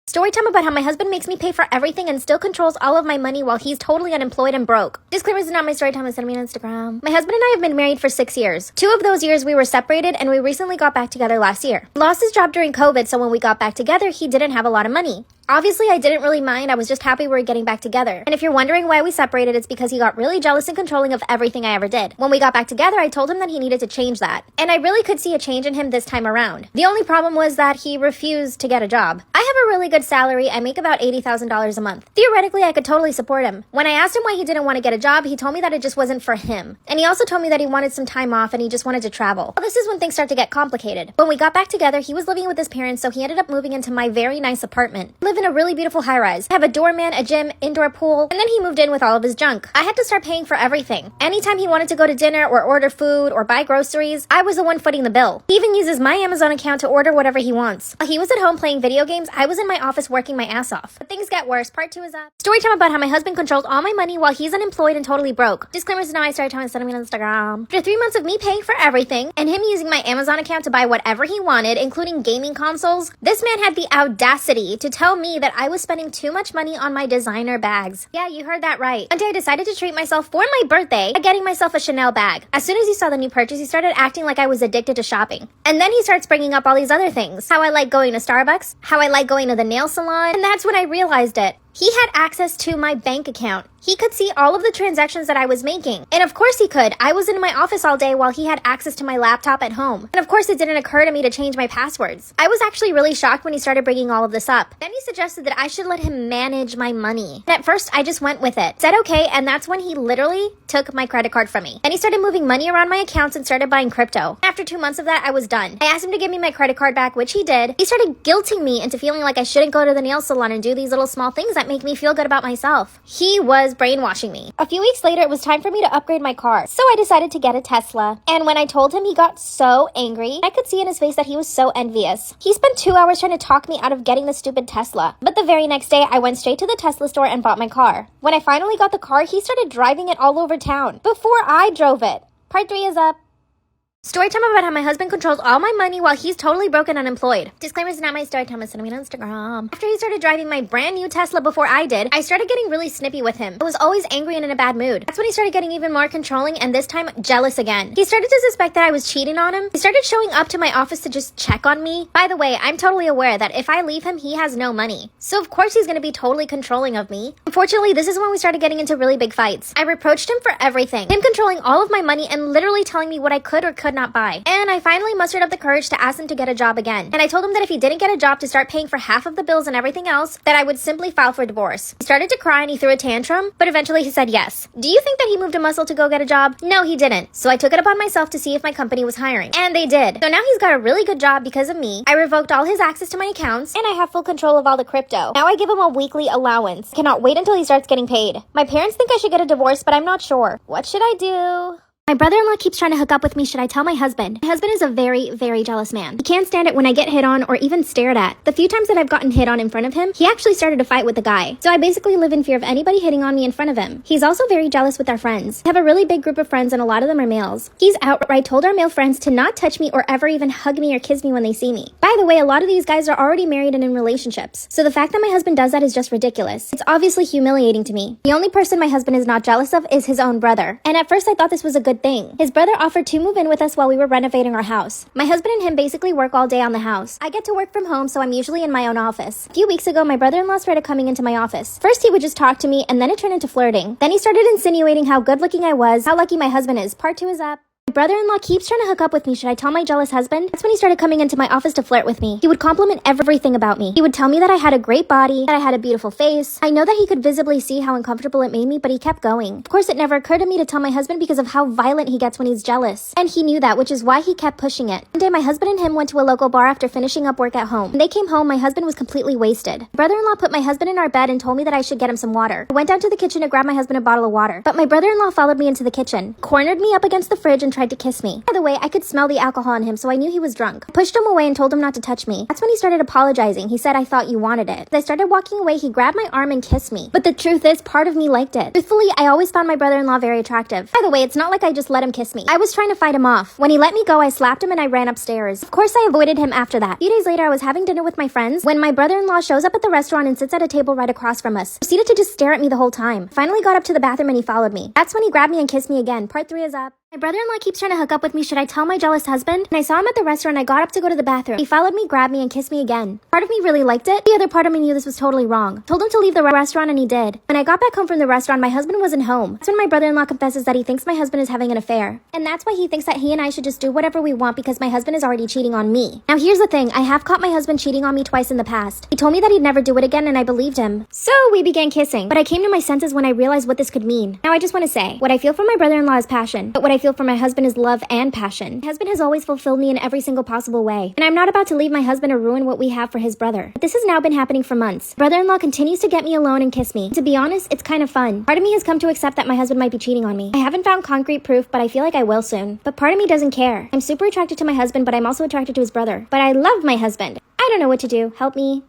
Story time about how my husband makes me pay for everything and still controls all of my money while he's totally unemployed and broke. Disclaimer, is not my story time, send me on Instagram. My husband and I have been married for 6 years. 2 of those years we were separated and we recently got back together last year. He lost his job during COVID, so when we got back together, he didn't have a lot of money. Obviously, I didn't really mind. I was just happy we were getting back together. And if you're wondering why we separated, it's because he got really jealous and controlling of everything I ever did. When we got back together, I told him that he needed to change that. And I really could see a change in him this time around. The only problem was that he refused to get a job. I have a really good salary. I make about $80,000 a month. Theoretically, I could totally support him. When I asked him why he didn't want to get a job, he told me that it just wasn't for him. And he also told me that he wanted some time off and he just wanted to travel. Well, this is when things start to get complicated. When we got back together, he was living with his parents, so he ended up moving into my very nice apartment. I live in a really beautiful high-rise. I have a doorman, a gym, indoor pool, and then he moved in with all of his junk. I had to start paying for everything. Anytime he wanted to go to dinner or order food or buy groceries, I was the one footing the bill. He even uses my Amazon account to order whatever he wants. While he was at home playing video games, I was in my office working my ass off. But things get worse. Part 2 is up. Story time about how my husband controls all my money while he's unemployed and totally broke. Disclaimer, is not my story time, send me on Instagram. After 3 months of me paying for everything and him using my Amazon account to buy whatever he wanted, including gaming consoles, this man had the audacity to tell me that I was spending too much money on my designer bags. Yeah, you heard that right. One day I decided to treat myself for my birthday by getting myself a Chanel bag. As soon as he saw the new purchase, he started acting like I was addicted to shopping. And then he starts bringing up all these other things. How I like going to Starbucks, how I like going to the nail salon, and that's when I realized it. He had access to my bank account. He could see all of the transactions that I was making. And of course he could. I was in my office all day while he had access to my laptop at home. And of course it didn't occur to me to change my passwords. I was actually really shocked when he started bringing all of this up. Then he suggested that I should let him manage my money. And at first I just went with it. Said okay, and that's when he literally took my credit card from me. Then he started moving money around my accounts and started buying crypto. After 2 months of that, I was done. I asked him to give me my credit card back, which he did. He started guilting me into feeling like I shouldn't go to the nail salon and do these little small things that make me feel good about myself. He was brainwashing me. A few weeks later, it was time for me to upgrade my car. So I decided to get a Tesla. And when I told him, he got so angry. I could see in his face that he was so envious. He spent 2 hours trying to talk me out of getting the stupid Tesla. But the very next day, I went straight to the Tesla store and bought my car. When I finally got the car, he started driving it all over town before I drove it. Part 3 is up. Story time about how my husband controls all my money while he's totally broke and unemployed. Disclaimer, is not my story time, send me on Instagram. After he started driving my brand new Tesla before I did, I started getting really snippy with him. I was always angry and in a bad mood. That's when he started getting even more controlling and this time jealous again. He started to suspect that I was cheating on him. He started showing up to my office to just check on me. By the way, I'm totally aware that if I leave him, he has no money. So of course he's gonna be totally controlling of me. Unfortunately, this is when we started getting into really big fights. I reproached him for everything. Him controlling all of my money and literally telling me what I could or could not buy. And I finally mustered up the courage to ask him to get a job again. And I told him that if he didn't get a job to start paying for half of the bills and everything else, that I would simply file for divorce. He started to cry and he threw a tantrum, but eventually he said yes. Do you think that he moved a muscle to go get a job? No, he didn't. So I took it upon myself to see if my company was hiring. And they did. So now he's got a really good job because of me. I revoked all his access to my accounts, and I have full control of all the crypto. Now I give him a weekly allowance. Cannot wait until he starts getting paid. My parents think I should get a divorce, but I'm not sure. What should I do? My brother-in-law keeps trying to hook up with me. Should I tell my husband? My husband is a very, very jealous man. He can't stand it when I get hit on or even stared at. The few times that I've gotten hit on in front of him, he actually started a fight with the guy. So I basically live in fear of anybody hitting on me in front of him. He's also very jealous with our friends. I have a really big group of friends and a lot of them are males. He's outright told our male friends to not touch me or ever even hug me or kiss me when they see me. By the way, a lot of these guys are already married and in relationships. So the fact that my husband does that is just ridiculous. It's obviously humiliating to me. The only person my husband is not jealous of is his own brother. And at first I thought this was a good thing. His brother offered to move in with us while we were renovating our house. My husband and him basically work all day on the house. I get to work from home, so I'm usually in my own office. A few weeks ago, my brother-in-law started coming into my office. First, he would just talk to me, and then it turned into flirting. Then he started insinuating how good looking I was, how lucky my husband is. Part 2 is up. My brother-in-law keeps trying to hook up with me. Should I tell my jealous husband? That's when he started coming into my office to flirt with me. He would compliment everything about me. He would tell me that I had a great body, that I had a beautiful face. I know that he could visibly see how uncomfortable it made me, but he kept going. Of course, it never occurred to me to tell my husband because of how violent he gets when he's jealous. And he knew that, which is why he kept pushing it. One day, my husband and him went to a local bar after finishing up work at home. When they came home, my husband was completely wasted. My brother-in-law put my husband in our bed and told me that I should get him some water. I went down to the kitchen to grab my husband a bottle of water, but my brother-in-law followed me into the kitchen, cornered me up against the fridge and tried tried to kiss me. By the way, I could smell the alcohol on him, so I knew he was drunk. I pushed him away and told him not to touch me. That's when he started apologizing. He said, I thought you wanted it. As I started walking away, he grabbed my arm and kissed me. But the truth is, part of me liked it. Truthfully, I always found my brother-in-law very attractive. By the way, it's not like I just let him kiss me. I was trying to fight him off. When he let me go, I slapped him and I ran upstairs. Of course, I avoided him after that. A few days later, I was having dinner with my friends when my brother-in-law shows up at the restaurant and sits at a table right across from us. Proceeded to just stare at me the whole time. Finally got up to the bathroom and he followed me. That's when he grabbed me and kissed me again. Part 3 is up. My brother-in-law keeps trying to hook up with me. Should I tell my jealous husband? When I saw him at the restaurant, I got up to go to the bathroom. He followed me, grabbed me, and kissed me again. Part of me really liked it. The other part of me knew this was totally wrong. Told him to leave the restaurant and he did. When I got back home from the restaurant, my husband wasn't home. That's when my brother-in-law confesses that he thinks my husband is having an affair. And that's why he thinks that he and I should just do whatever we want because my husband is already cheating on me. Now here's the thing, I have caught my husband cheating on me twice in the past. He told me that he'd never do it again and I believed him. So we began kissing. But I came to my senses when I realized what this could mean. Now I just want to say, what I feel for my brother-in-law is passion. But what I feel for my husband is love and passion. My husband has always fulfilled me in every single possible way. And I'm not about to leave my husband or ruin what we have for his brother. But this has now been happening for months. Brother-in-law continues to get me alone and kiss me. To be honest, it's kind of fun. Part of me has come to accept that my husband might be cheating on me. I haven't found concrete proof, but I feel like I will soon. But part of me doesn't care. I'm super attracted to my husband, but I'm also attracted to his brother. But I love my husband. I don't know what to do. Help me.